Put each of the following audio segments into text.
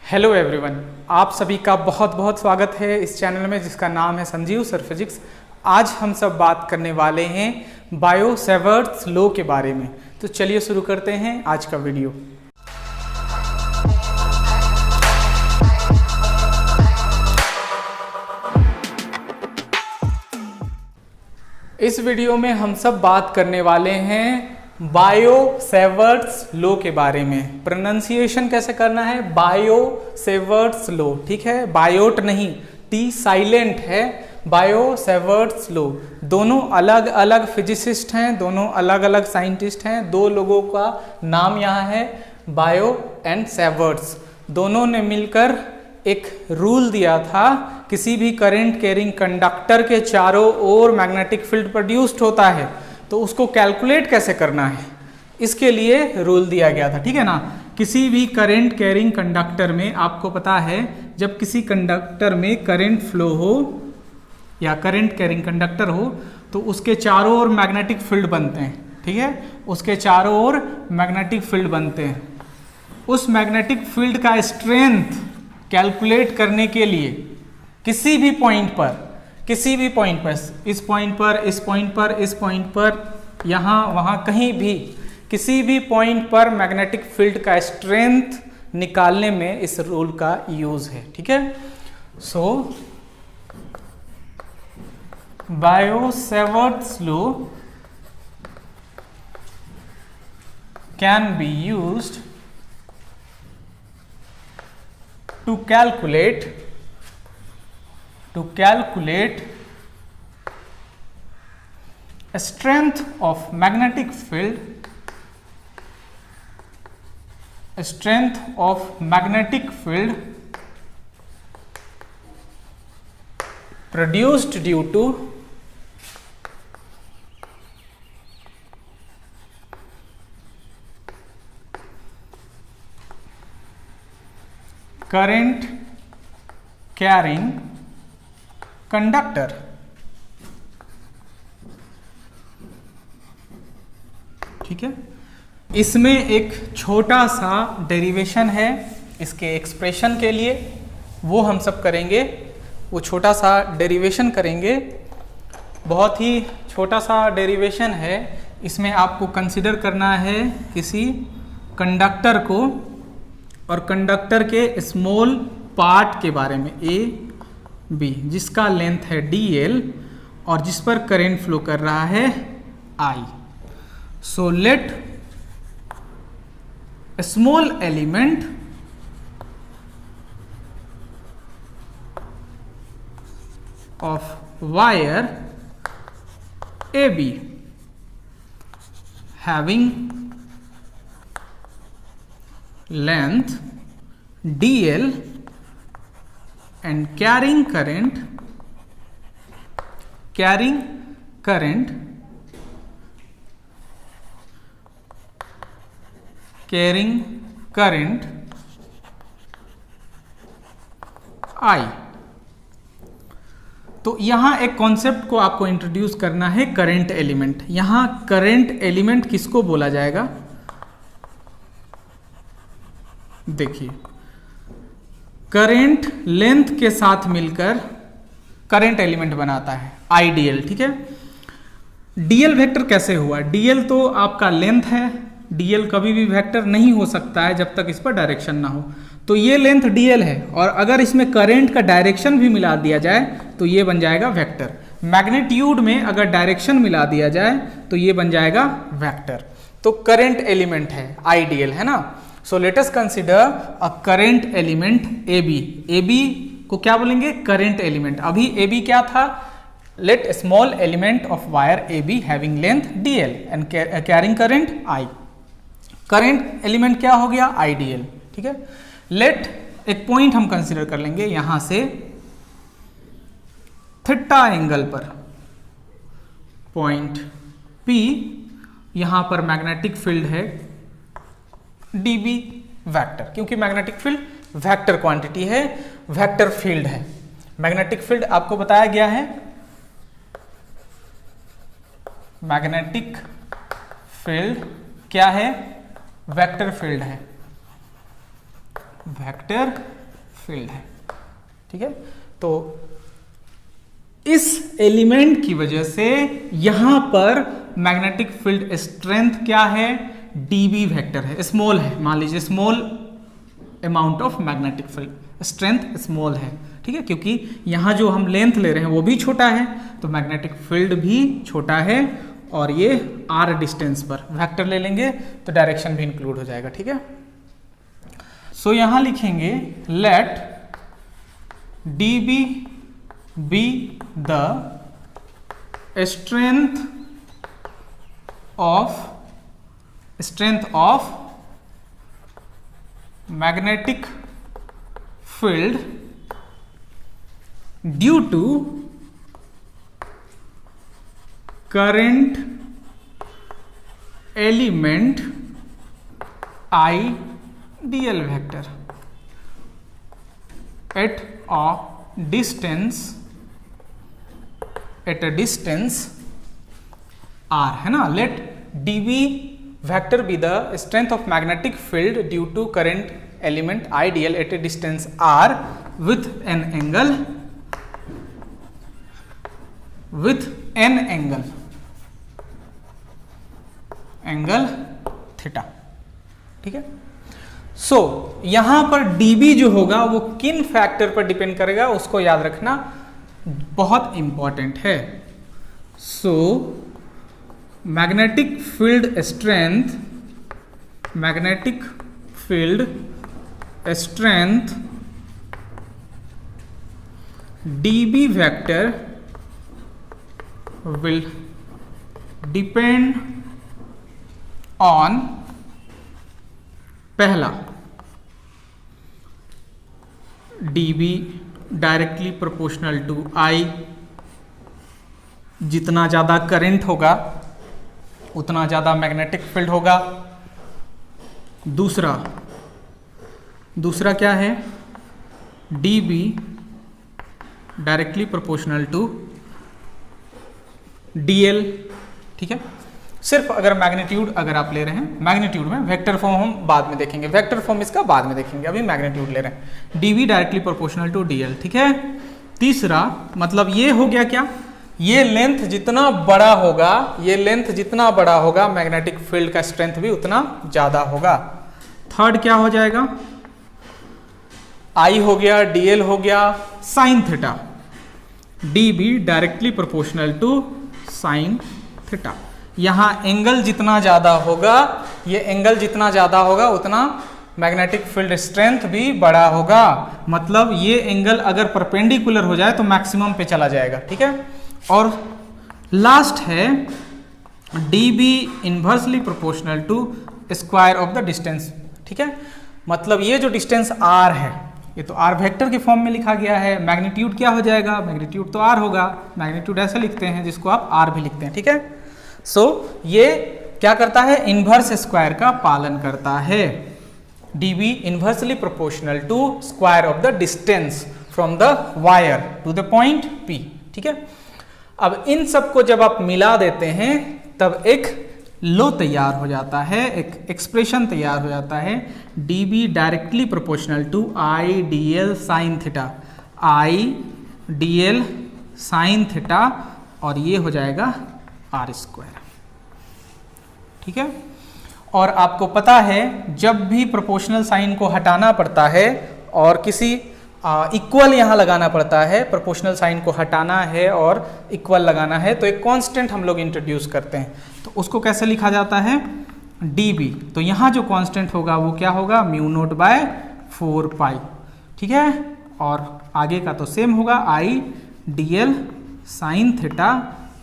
Hello everyone, आप सभी का बहुत बहुत स्वागत है इस चैनल में जिसका नाम है संजीव सर फिजिक्स। आज हम सब बात करने वाले हैं बायो सेवर्ट्स लॉ के बारे में। तो चलिए शुरू करते हैं आज का वीडियो। इस वीडियो में हम सब बात करने वाले हैं बायो सेवर्ट्स लॉ के बारे में। प्रोनाउंसिएशन कैसे करना है, बायो सेवर्ट्स लॉ, ठीक है, बायोट नहीं, टी साइलेंट है। बायो सेवर्ट्स लॉ, दोनों अलग अलग फिजिसिस्ट हैं, दोनों अलग अलग साइंटिस्ट हैं। दो लोगों का नाम यहाँ है बायो एंड सेवर्ट्स। दोनों ने मिलकर एक रूल दिया था, किसी भी करंट कैरिंग कंडक्टर के चारों ओर मैग्नेटिक फील्ड प्रोड्यूस्ड होता है तो उसको कैलकुलेट कैसे करना है, इसके लिए रूल दिया गया था, ठीक है ना। किसी भी करंट कैरिंग कंडक्टर में आपको पता है, जब किसी कंडक्टर में करंट फ्लो हो या करंट कैरिंग कंडक्टर हो तो उसके चारों ओर मैग्नेटिक फील्ड बनते हैं, ठीक है, उसके चारों ओर मैग्नेटिक फील्ड बनते हैं। उस मैग्नेटिक फील्ड का स्ट्रेंथ कैलकुलेट करने के लिए किसी भी पॉइंट पर, इस पॉइंट पर, यहाँ वहाँ कहीं भी, किसी भी पॉइंट पर मैग्नेटिक फील्ड का स्ट्रेंथ निकालने में इस रूल का यूज है, ठीक है। So Biot Savart's law can be used to calculate strength of magnetic field, produced due to current carrying conductor, ठीक है। इसमें एक छोटा सा डेरिवेशन है इसके एक्सप्रेशन के लिए, वो हम सब करेंगे, वो छोटा सा डेरिवेशन करेंगे। बहुत ही छोटा सा डेरिवेशन है। इसमें आपको कंसिडर करना है किसी कंडक्टर को और कंडक्टर के स्मॉल पार्ट के बारे में, ए बी, जिसका लेंथ है dl और जिस पर करंट फ्लो कर रहा है I। So let small element of wire AB having length dl and carrying current I। तो यहां एक कॉन्सेप्ट को आपको इंट्रोड्यूस करना है, करंट एलिमेंट। यहां करंट एलिमेंट किसको बोला जाएगा, देखिए, करंट लेंथ के साथ मिलकर करंट एलिमेंट बनाता है आइडियल, ठीक है। डीएल वेक्टर कैसे हुआ, डीएल तो आपका लेंथ है, डीएल कभी भी वेक्टर नहीं हो सकता है जब तक इस पर डायरेक्शन ना हो। तो ये लेंथ डीएल है और अगर इसमें करंट का डायरेक्शन भी मिला दिया जाए तो ये बन जाएगा वेक्टर। मैग्नीट्यूड में अगर डायरेक्शन मिला दिया जाए तो ये बन जाएगा वेक्टर। तो करंट एलिमेंट है, आइडियल है ना। So let us consider a current element AB। AB को क्या बोलेंगे, करंट एलिमेंट। अभी AB क्या था, let a small element of wire AB having length DL and carrying current I। Current element क्या हो गया, IDL, ठीक है। लेट एक पॉइंट हम कंसिडर कर लेंगे, यहां से थीटा एंगल पर पॉइंट P, यहां पर मैग्नेटिक फील्ड है dB वेक्टर, क्योंकि मैग्नेटिक फील्ड वेक्टर क्वांटिटी है, वेक्टर फील्ड है। मैग्नेटिक फील्ड आपको बताया गया है, मैग्नेटिक फील्ड क्या है, वेक्टर फील्ड है। वेक्टर फील्ड है। ठीक है, तो इस एलिमेंट की वजह से यहां पर मैग्नेटिक फील्ड स्ट्रेंथ क्या है, dB वेक्टर है, स्मॉल है, मान लीजिए small amount of magnetic field, strength small है। ठीक है, क्योंकि यहां जो हम लेंथ ले रहे हैं वो भी छोटा है, तो मैग्नेटिक फील्ड भी छोटा है, और ये r डिस्टेंस पर वेक्टर ले लेंगे तो डायरेक्शन भी इंक्लूड हो जाएगा। ठीक है, सो यहां लिखेंगे late dB be the strength of magnetic field due to current element I dl vector at a distance r, है ना। let dB vector be the strength of magnetic field due to current element I dl at a distance r with an angle theta. ठीक है, सो यहां पर dB जो होगा वो किन फैक्टर पर डिपेंड करेगा, उसको याद रखना बहुत इंपॉर्टेंट है। So magnetic field strength dB vector will depend on पहला dB directly proportional to I, जितना ज़्यादा करंट होगा उतना ज़्यादा मैग्नेटिक फील्ड होगा। दूसरा क्या है, dB directly proportional to dl। ठीक है, सिर्फ अगर मैग्नीट्यूड अगर आप ले रहे हैं, मैग्नीट्यूड में वेक्टर फॉर्म हम बाद में देखेंगे, वेक्टर फॉर्म इसका बाद में देखेंगे, अभी मैग्नीट्यूड ले रहे हैं, dV directly proportional to dl। ठीक है, तीसरा मतलब ये हो गया क्या, ये लेंथ जितना बड़ा होगा मैग्नेटिक फील्ड का स्ट्रेंथ भी उतना ज्यादा होगा। थर्ड क्या हो जाएगा, I हो गया, dl हो गया, sine theta, dB directly proportional to sine theta. यहाँ एंगल जितना ज़्यादा होगा, ये एंगल जितना ज़्यादा होगा उतना मैग्नेटिक फील्ड स्ट्रेंथ भी बड़ा होगा। मतलब ये एंगल अगर परपेंडिकुलर हो जाए तो मैक्सिमम पे चला जाएगा। ठीक है, और लास्ट है dB inversely proportional to square of the distance. ठीक है, मतलब ये जो डिस्टेंस r है ये तो r वेक्टर के फॉर्म में लिखा गया है, मैग्नीट्यूड क्या हो जाएगा, मैग्नीट्यूड तो r होगा, मैग्नीट्यूड ऐसे लिखते हैं जिसको आप r भी लिखते हैं। ठीक है, सो ये क्या करता है, इन्वर्स स्क्वायर का पालन करता है। dB inversely proportional to square of the distance from the wire to the point P। ठीक है, अब इन सबको जब आप मिला देते हैं तब एक लो तैयार हो जाता है, एक एक्सप्रेशन तैयार हो जाता है, dB directly proportional to I dl sine theta, I dl sine theta, और ये हो जाएगा r स्क्वायर। ठीक है, और आपको पता है जब भी प्रोपोर्शनल साइन को हटाना पड़ता है और किसी इक्वल यहाँ लगाना पड़ता है, प्रोपोर्शनल साइन को हटाना है और इक्वल लगाना है, तो एक कांस्टेंट हम लोग इंट्रोड्यूस करते हैं, तो उसको कैसे लिखा जाता है, dB। तो यहाँ जो कांस्टेंट होगा वो क्या होगा, म्यू नोट बाय 4 पाई। ठीक है, और आगे का तो सेम होगा, I dl sine theta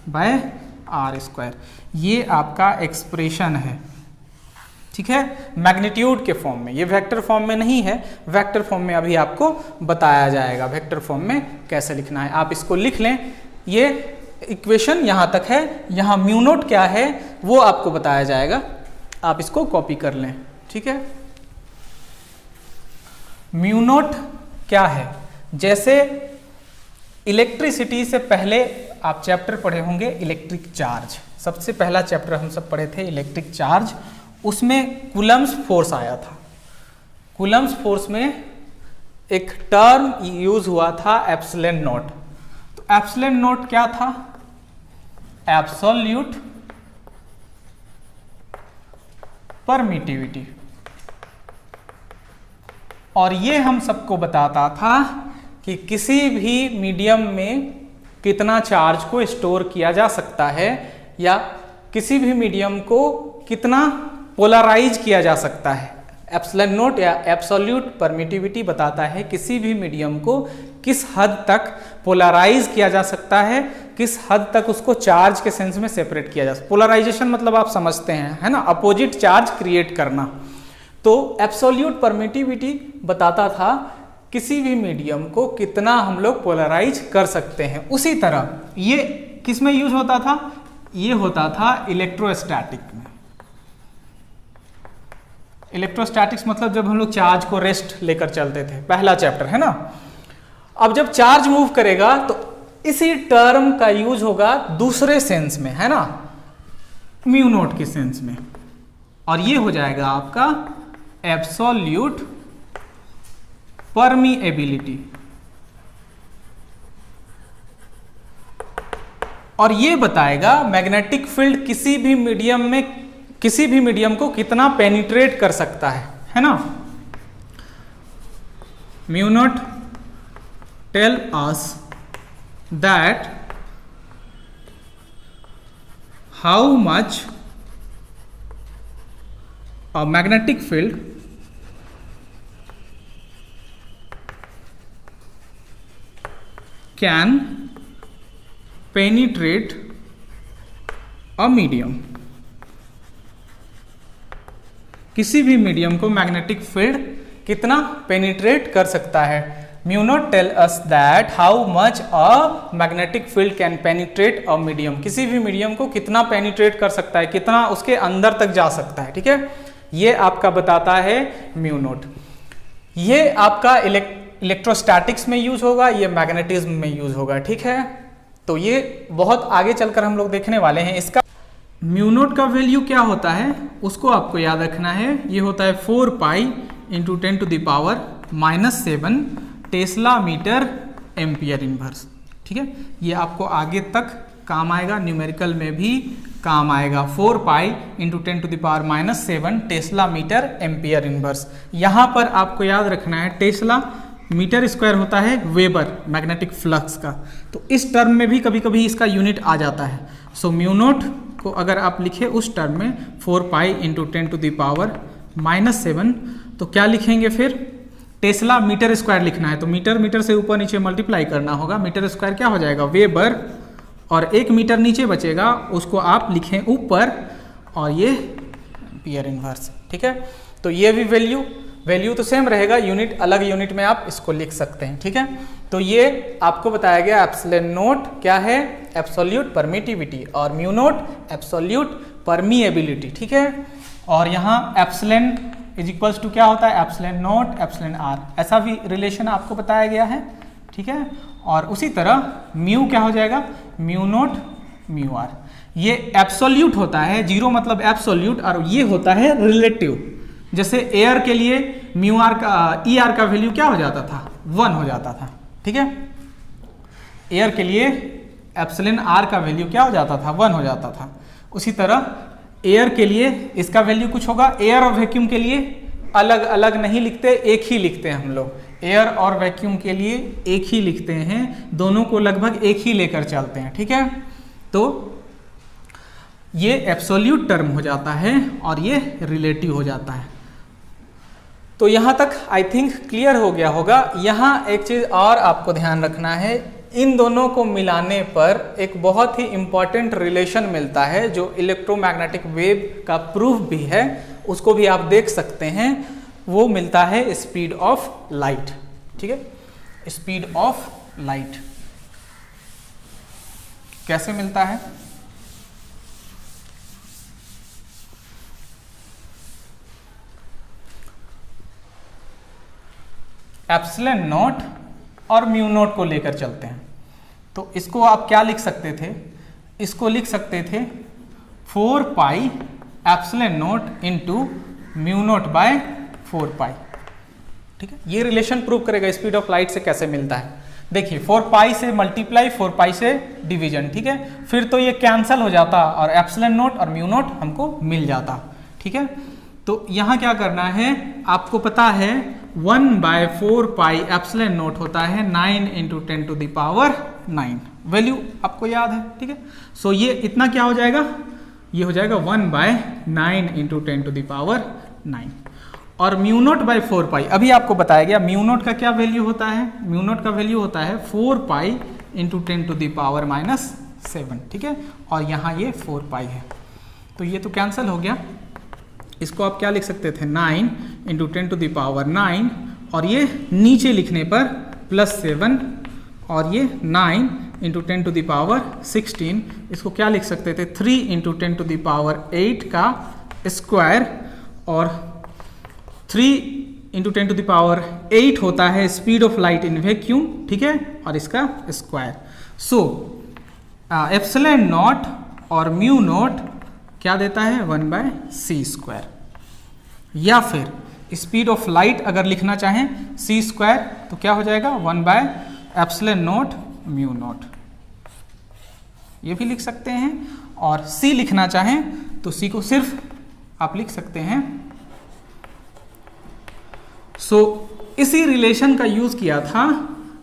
by r square. ये आपका एक्सप्रेशन है। ठीक है, मैग्नीट्यूड के फॉर्म में, ये वेक्टर फॉर्म में नहीं है, वेक्टर फॉर्म में अभी आपको बताया जाएगा वेक्टर फॉर्म में कैसे लिखना है। आप इसको लिख लें, ये इक्वेशन यहाँ तक है, यहाँ म्यू नोट क्या है वो आपको बताया जाएगा, आप इसको कॉपी कर लें। ठीक है, म्यू नोट क्या है, जैसे इलेक्ट्रिसिटी से पहले आप चैप्टर पढ़े होंगे इलेक्ट्रिक चार्ज, सबसे पहला चैप्टर हम सब पढ़े थे इलेक्ट्रिक चार्ज, उसमें कूलम्स फोर्स आया था। कूलम्ब्स फोर्स में एक टर्म यूज हुआ था एप्सिलॉन नॉट। तो एप्सिलॉन नॉट क्या था? Absolute permittivity. और ये हम सबको बताता था कि किसी भी मीडियम में कितना चार्ज को स्टोर किया जा सकता है या किसी भी मीडियम को कितना पोलराइज किया जा सकता है। एप्सिलॉन नॉट या एब्सोल्यूट परमिटिविटी बताता है किसी भी मीडियम को किस हद तक पोलराइज किया जा सकता है, किस हद तक उसको चार्ज के सेंस में सेपरेट किया जा सकता है। पोलराइजेशन मतलब आप समझते हैं, है ना, अपोजिट चार्ज क्रिएट करना। तो एब्सोल्यूट परमिटिविटी बताता था किसी भी मीडियम को कितना हम लोग पोलराइज कर सकते हैं। उसी तरह ये किस में यूज होता था? ये होता था इलेक्ट्रोस्टैटिक में। इलेक्ट्रोस्टैटिक्स मतलब जब हम लोग चार्ज को रेस्ट लेकर चलते थे, पहला चैप्टर, है ना। अब जब चार्ज मूव करेगा तो इसी टर्म का यूज होगा दूसरे सेंस में, है ना, म्यू नॉट के सेंस में, और ये हो जाएगा आपका एब्सोल्यूट परमिएबिलिटी। और ये बताएगा मैग्नेटिक फील्ड किसी भी मीडियम को कितना पेनिट्रेट कर सकता है ना। Mu naught tell us that how much a magnetic field can penetrate a medium. किसी भी मीडियम को मैग्नेटिक फील्ड कितना पेनिट्रेट कर सकता है। Mu naught tell us that how much a magnetic field can penetrate a medium. किसी भी medium को कितना पेनिट्रेट कर सकता है, कितना उसके अंदर तक जा सकता है, ठीक है। ये आपका बताता है म्यू नॉट। ये आपका इलेक्ट्रोस्टैटिक्स में यूज होगा, ये मैग्नेटिज्म में यूज होगा, ठीक है। तो ये बहुत आगे चलकर हम लोग देखने वाले हैं। इसका म्यू नॉट का वैल्यू क्या होता है उसको आपको याद रखना है। ये होता है 4 pi into 10⁻⁻7 tesla metre ampere inverse, ठीक है। ये आपको आगे तक काम आएगा, न्यूमेरिकल में भी काम आएगा। 4 pi into 10⁻⁻7 tesla metre ampere inverse. यहाँ पर आपको याद रखना है टेस्ला मीटर स्क्वायर होता है वेबर मैग्नेटिक फ्लक्स का। तो इस टर्म में भी कभी कभी इसका यूनिट आ जाता है। सो म्यू नॉट को अगर आप लिखे उस टर्म में 4 पाई इंटू 10⁻⁻7 तो क्या लिखेंगे फिर? टेस्ला मीटर स्क्वायर लिखना है तो मीटर से ऊपर नीचे मल्टीप्लाई करना होगा। मीटर स्क्वायर क्या हो जाएगा? वेबर, और 1 मीटर नीचे बचेगा उसको आप लिखें ऊपर, और ये एम्पियर इनवर्स, ठीक है। तो ये भी वैल्यू तो सेम रहेगा, यूनिट अलग यूनिट में आप इसको लिख सकते हैं, ठीक है। तो ये आपको बताया गया एप्सिलॉन नॉट क्या है? एब्सोल्यूट परमिटिविटी, और म्यू नॉट एब्सोल्यूट परमिएबिलिटी, ठीक है। और यहाँ एप्सिलॉन इज इक्वल्स टू क्या होता है? एप्सिलॉन नॉट एप्सिलॉन आर, ऐसा भी रिलेशन आपको बताया गया है, ठीक है। और उसी तरह म्यू क्या हो जाएगा? Mu naught mu r. ये एब्सोल्यूट होता है, 0 मतलब एब्सोल्यूट, और ये होता है रिलेटिव। जैसे एयर के लिए म्यू आर का ई आर का वैल्यू क्या हो जाता था? 1 हो जाता था, ठीक है। एयर के लिए एप्सिलॉन आर का वैल्यू क्या हो जाता था? 1 हो जाता था। उसी तरह एयर के लिए इसका वैल्यू कुछ होगा। एयर और वैक्यूम के लिए अलग अलग नहीं लिखते, एक ही लिखते हैं हम लोग। एयर और वैक्यूम के लिए एक ही लिखते हैं, दोनों को लगभग एक ही लेकर चलते हैं, ठीक है। तो ये एब्सोल्यूट टर्म हो जाता है और ये रिलेटिव हो जाता है। तो यहाँ तक आई थिंक क्लियर हो गया होगा। यहाँ एक चीज़ और आपको ध्यान रखना है, इन दोनों को मिलाने पर एक बहुत ही इंपॉर्टेंट रिलेशन मिलता है जो इलेक्ट्रोमैग्नेटिक वेव का प्रूफ भी है, उसको भी आप देख सकते हैं। वो मिलता है स्पीड ऑफ लाइट, ठीक है। स्पीड ऑफ लाइट कैसे मिलता है? एप्सिलॉन नॉट और म्यू नॉट को लेकर चलते हैं। तो इसको आप क्या लिख सकते थे? इसको लिख सकते थे 4 pi epsilon naught into mu naught by 4 pi. ठीक है, ये रिलेशन प्रूव करेगा स्पीड ऑफ लाइट से कैसे मिलता है। देखिए 4 पाई से मल्टीप्लाई, 4 पाई से डिवीजन, ठीक है, फिर तो ये कैंसल हो जाता और एप्सिलॉन नॉट और म्यू नॉट हमको मिल जाता। ठीक है, तो यहाँ क्या करना है, आपको पता है 1/4 पाई एप्सिलॉन नॉट होता है 9 × 10⁹ वैल्यू आपको याद है। ठीक है, सो ये इतना क्या हो जाएगा, ये हो जाएगा 1/9 × 10⁹ और म्यू नॉट बाई 4 पाई अभी आपको बताया गया म्यू नॉट का क्या वैल्यू होता है, म्यू नॉट का वैल्यू होता है 4 पाई × 10⁻⁷ ठीक है, और यहाँ ये 4 पाई है, तो ये तो कैंसिल हो गया। इसको आप क्या लिख सकते थे 9 × 10⁹ और ये नीचे लिखने पर +7 और ये 9 × 10⁻⁻16, इसको क्या लिख सकते थे 3 × 10⁸ का स्क्वायर और 3 × 10⁸ होता है speed of light in vacuum. ठीक है, और इसका स्क्वायर। सो एप्सिलॉन नॉट और म्यू नॉट क्या देता है 1/c², या फिर स्पीड ऑफ लाइट अगर लिखना चाहें c² तो क्या हो जाएगा 1/एप्सिलॉन नॉट म्यू नॉट, ये भी लिख सकते हैं। और c लिखना चाहें तो c को सिर्फ आप लिख सकते हैं। सो इसी रिलेशन का यूज किया था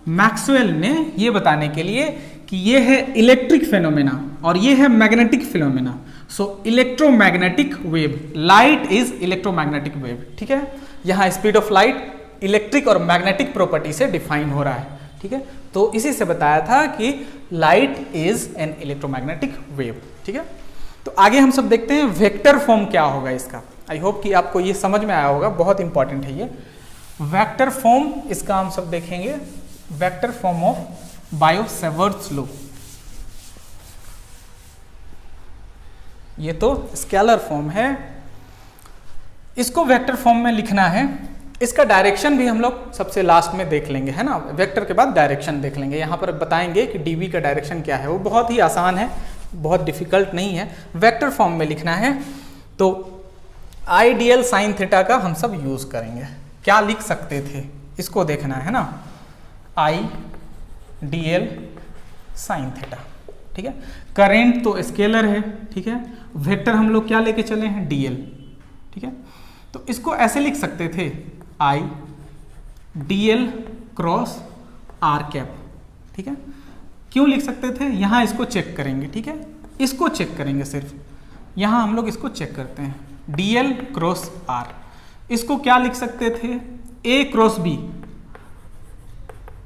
मैक्सवेल ने ये बताने के लिए कि ये है इलेक्ट्रिक फेनोमेना और ये है magnetic phenomena. So electromagnetic wave, light is electromagnetic wave. ठीक है, यहाँ स्पीड ऑफ लाइट इलेक्ट्रिक और मैग्नेटिक प्रॉपर्टी से डिफाइन हो रहा है। ठीक है, तो इसी से बताया था कि light is an electromagnetic wave. ठीक है, तो आगे हम सब देखते हैं वेक्टर फॉर्म क्या होगा इसका। आई होप कि आपको ये समझ में आया होगा, बहुत इंपॉर्टेंट है ये वेक्टर फॉर्म। इसका हम सब देखेंगे vector form of bio-Savart's law. ये तो स्केलर फॉर्म है, इसको वेक्टर फॉर्म में लिखना है। इसका डायरेक्शन भी हम लोग सबसे लास्ट में देख लेंगे, है ना, वेक्टर के बाद डायरेक्शन देख लेंगे। यहाँ पर बताएंगे कि डीवी का डायरेक्शन क्या है, वो बहुत ही आसान है, बहुत डिफिकल्ट नहीं है। वेक्टर फॉर्म में लिखना है तो आइडियल साइन थीटा का हम सब यूज करेंगे। क्या लिख सकते थे, इसको देखना है ना, आइडियल साइन थीटा। ठीक है, करेंट तो स्केलर है। ठीक है, वेक्टर हम लोग क्या लेके चले हैं डीएल। ठीक है, तो इसको ऐसे लिख सकते थे आई डीएल क्रॉस आर कैप। ठीक है, क्यों लिख सकते थे, यहाँ इसको चेक करेंगे। ठीक है, इसको चेक करेंगे, सिर्फ यहाँ हम लोग इसको चेक करते हैं डीएल क्रॉस आर। इसको क्या लिख सकते थे ए क्रॉस बी,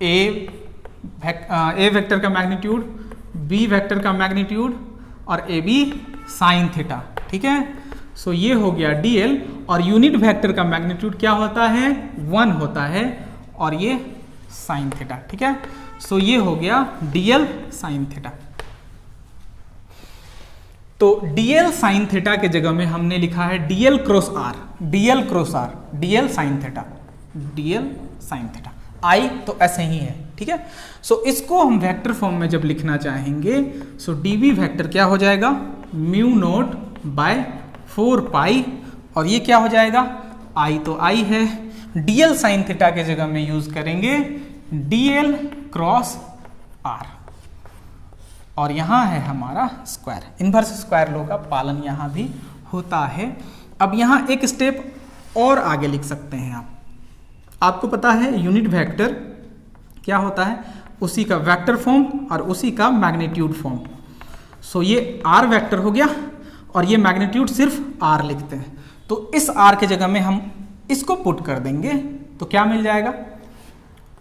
ए वेक्टर का मैग्नीट्यूड, बी वेक्टर का मैग्नीट्यूड और ए बी साइन थीटा। ठीक है, सो ये हो गया डीएल और यूनिट वेक्टर का मैग्नीट्यूड क्या होता है 1 होता है और ये साइन थीटा। ठीक है, सो ये हो गया डीएल साइन थीटा। तो डीएल साइन थीटा के जगह में हमने लिखा है DL cross R, DL cross R, DL sine theta, DL sine theta. I तो ऐसे ही है। ठीक है, सो इसको हम वेक्टर फॉर्म में जब लिखना चाहेंगे सो डीवी वेक्टर क्या हो जाएगा म्यू नॉट बाय 4 पाई और ये क्या हो जाएगा आई तो आई है। डीएल साइन थीटा के जगह में यूज करेंगे डीएल क्रॉस आर और यहाँ है हमारा स्क्वायर। इनवर्स स्क्वायर लॉ का पालन यहाँ भी होता है। अब यहाँ एक स्टेप और आगे लिख सकते हैं आप। आपको पता है यूनिट वेक्टर क्या होता है, उसी का वेक्टर फॉर्म और उसी का मैग्नीट्यूड फॉर्म। सो ये आर वेक्टर हो गया और ये मैग्नीट्यूड सिर्फ आर लिखते हैं। तो इस आर के जगह में हम इसको पुट कर देंगे तो क्या मिल जाएगा,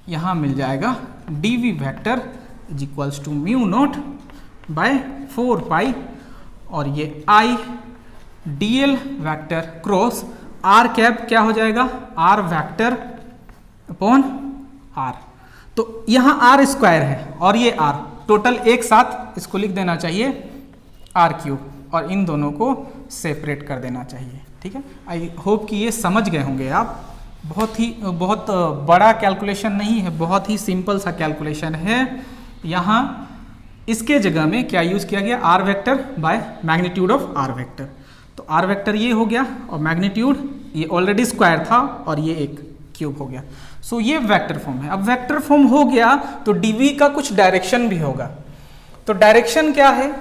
यहाँ मिल जाएगा DV vector is equals to mu naught by 4 pi और ये I DL vector cross R cap क्या हो जाएगा आर वेक्टर अपॉन आर। तो यहाँ आर स्क्वायर है और ये आर टोटल एक साथ इसको लिख देना चाहिए आर क्यूब और इन दोनों को सेपरेट कर देना चाहिए। ठीक है, आई होप कि ये समझ गए होंगे आप। बहुत बड़ा कैलकुलेशन नहीं है, बहुत ही सिंपल सा कैलकुलेशन है। यहाँ इसके जगह में क्या यूज़ किया गया r vector by magnitude of r vector. तो आर वेक्टर ये हो गया और मैग्नीट्यूड ये ऑलरेडी स्क्वायर था और ये एक क्यूब हो गया। सो ये वेक्टर फॉर्म है। अब वेक्टर फॉर्म हो गया तो डीवी का कुछ डायरेक्शन भी होगा। तो डायरेक्शन क्या है?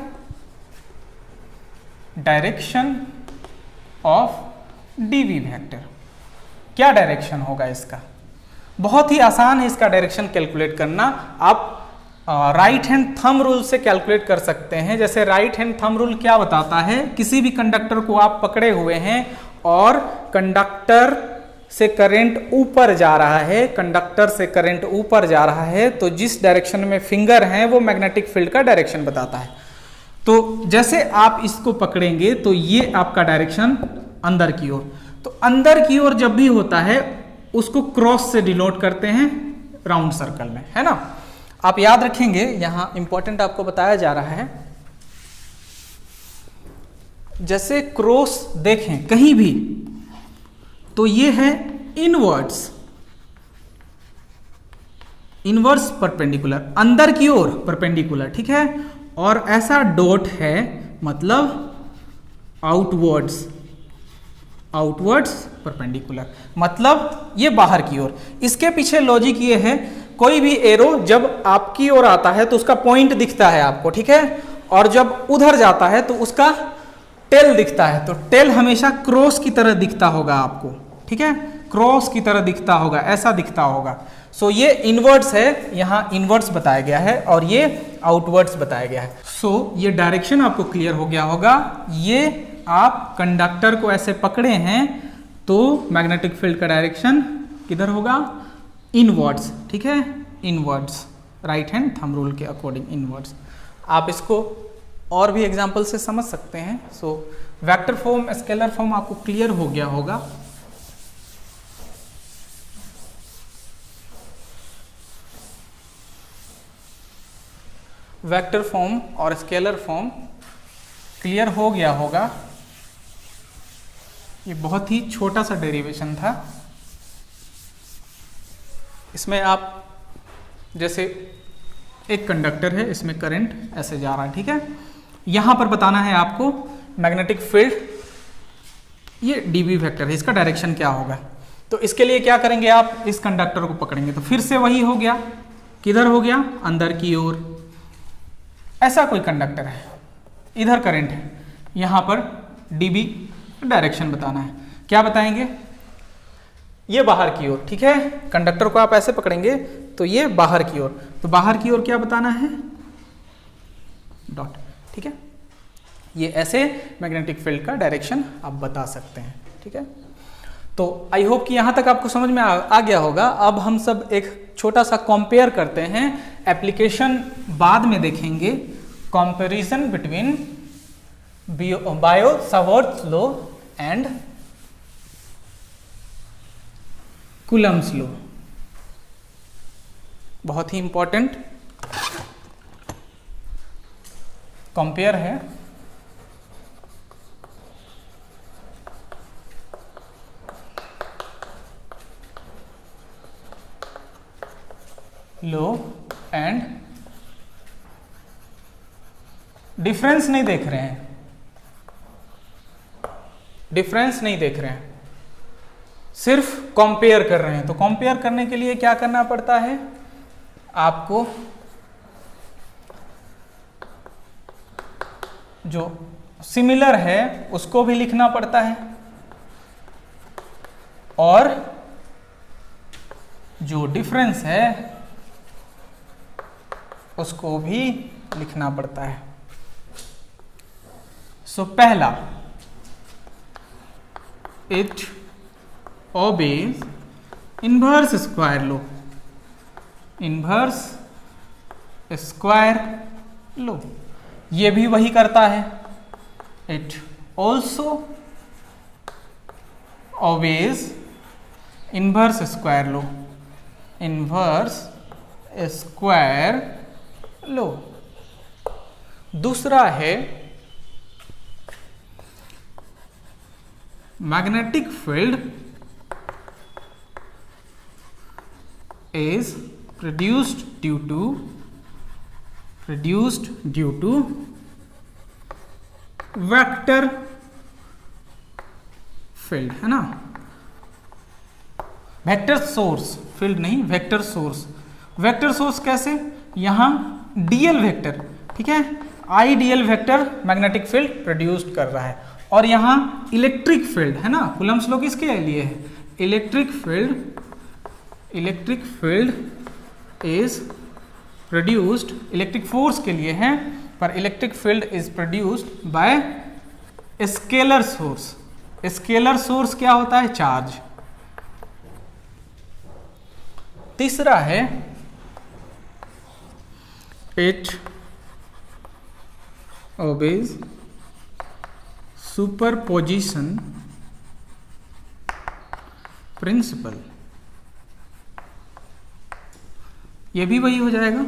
डायरेक्शन ऑफ डीवी वेक्टर, क्या डायरेक्शन होगा इसका? बहुत ही आसान है इसका डायरेक्शन कैलकुलेट करना। आप राइट हैंड थंब रूल से कैलकुलेट कर सकते हैं। जैसे राइट हैंड थंब रूल क्या बताता है, किसी भी कंडक्टर को आप पकड़े हुए हैं और कंडक्टर से करंट ऊपर जा रहा है, कंडक्टर से करंट ऊपर जा रहा है, तो जिस डायरेक्शन में फिंगर है वो मैग्नेटिक फील्ड का डायरेक्शन बताता है। तो जैसे आप इसको पकड़ेंगे तो ये आपका डायरेक्शन अंदर की ओर, तो अंदर की ओर जब भी होता है उसको क्रॉस से डिनोट करते हैं राउंड सर्कल में, है ना। आप याद रखेंगे, यहां इंपॉर्टेंट आपको बताया जा रहा है, जैसे क्रॉस देखें कहीं भी तो ये है इनवर्स परपेंडिकुलर, अंदर की ओर परपेंडिकुलर, ठीक है। और ऐसा डॉट है मतलब आउटवर्ड्स परपेंडिकुलर, मतलब ये बाहर की ओर। इसके पीछे लॉजिक ये है, कोई भी एरो जब आपकी ओर आता है तो उसका पॉइंट दिखता है आपको, ठीक है, और जब उधर जाता है तो उसका टेल दिखता है। तो टेल हमेशा क्रॉस की तरह दिखता होगा आपको, ठीक है, क्रॉस की तरह दिखता होगा, ऐसा दिखता होगा। सो ये इनवर्ड्स है, यहाँ इनवर्ड्स बताया गया है और ये आउटवर्ड्स बताया गया है। सो ये डायरेक्शन आपको क्लियर हो गया होगा। ये आप कंडक्टर को ऐसे पकड़े हैं तो मैग्नेटिक फील्ड का डायरेक्शन किधर होगा? इनवर्ड्स, ठीक है, inwards, right hand thumb rule के अकॉर्डिंग इनवर्ड्स। आप इसको और भी एग्जांपल से समझ सकते हैं। So vector form, scalar form आपको क्लियर हो गया होगा। वेक्टर फॉर्म और स्केलर फॉर्म क्लियर हो गया होगा। ये बहुत ही छोटा सा डेरिवेशन था। इसमें आप जैसे एक कंडक्टर है, इसमें करंट ऐसे जा रहा है, ठीक है, यहां पर बताना है आपको मैग्नेटिक फील्ड, ये डीबी वेक्टर है, इसका डायरेक्शन क्या होगा। तो इसके लिए क्या करेंगे, आप इस कंडक्टर को पकड़ेंगे तो फिर से वही हो गया, किधर हो गया? अंदर की ओर। ऐसा कोई कंडक्टर है, इधर करंट है, यहां पर डीबी डायरेक्शन बताना है। क्या बताएंगे? ये बाहर की ओर, ठीक है, कंडक्टर को आप ऐसे पकड़ेंगे तो ये बाहर की ओर, तो बाहर की ओर क्या बताना है? डॉट, ठीक है। ये ऐसे मैग्नेटिक फील्ड का डायरेक्शन आप बता सकते हैं, ठीक है। तो आई होप कि यहां तक आपको समझ में आ गया होगा। अब हम सब एक छोटा सा कंपेयर करते हैं, एप्लीकेशन बाद में देखेंगे। Comparison between bio-Savart's law and Coulomb's law, बहुत ही इंपॉर्टेंट कंपेयर है। लॉ एंड डिफरेंस नहीं देख रहे हैं, डिफरेंस नहीं देख रहे हैं, सिर्फ कंपेयर कर रहे हैं। तो कंपेयर करने के लिए क्या करना पड़ता है आपको? जो सिमिलर है उसको भी लिखना पड़ता है और जो डिफरेंस है उसको भी लिखना पड़ता है। सो पहला, it obeys inverse square law, inverse square law, ये भी वही करता है। It also obeys inverse square law, inverse square law. दूसरा है magnetic field is produced due to vector field, है ना। वेक्टर सोर्स, फील्ड नहीं, वेक्टर सोर्स। वेक्टर सोर्स कैसे, यहाँ डीएल वेक्टर, ठीक है, ideal vector magnetic field produced कर रहा है, और यहाँ इलेक्ट्रिक फील्ड है ना, कूलम्ब्स लॉ किसके लिए है, electric field is produced, electric force के लिए है, पर electric field is produced by scalar source. Scalar source क्या होता है, चार्ज। तीसरा है इट obeys सुपरपोजिशन प्रिंसिपल। ये भी वही हो जाएगा,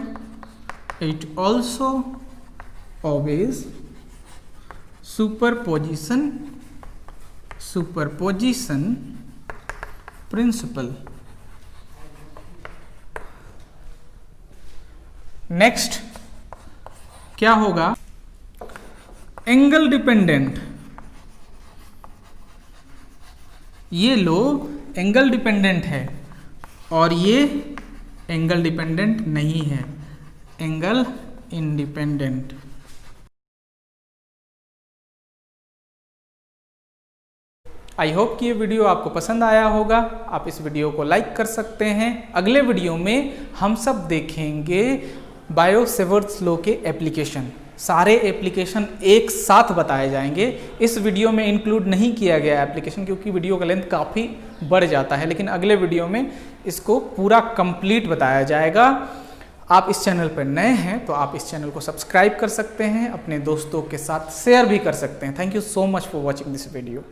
it also obeys superposition principle. Next क्या होगा, एंगल डिपेंडेंट। ये लो एंगल डिपेंडेंट है और ये एंगल डिपेंडेंट नहीं है, एंगल इंडिपेंडेंट। आई होप कि ये वीडियो आपको पसंद आया होगा। आप इस वीडियो को लाइक कर सकते हैं। अगले वीडियो में हम सब देखेंगे बायो-सेवर्ट्स लॉ के एप्लीकेशन। सारे एप्लीकेशन एक साथ बताए जाएंगे। इस वीडियो में इंक्लूड नहीं किया गया एप्लीकेशन क्योंकि वीडियो का लेंथ काफ़ी बढ़ जाता है, लेकिन अगले वीडियो में इसको पूरा कंप्लीट बताया जाएगा। आप इस चैनल पर नए हैं तो आप इस चैनल को सब्सक्राइब कर सकते हैं, अपने दोस्तों के साथ शेयर भी कर सकते हैं। Thank you so much for watching this video.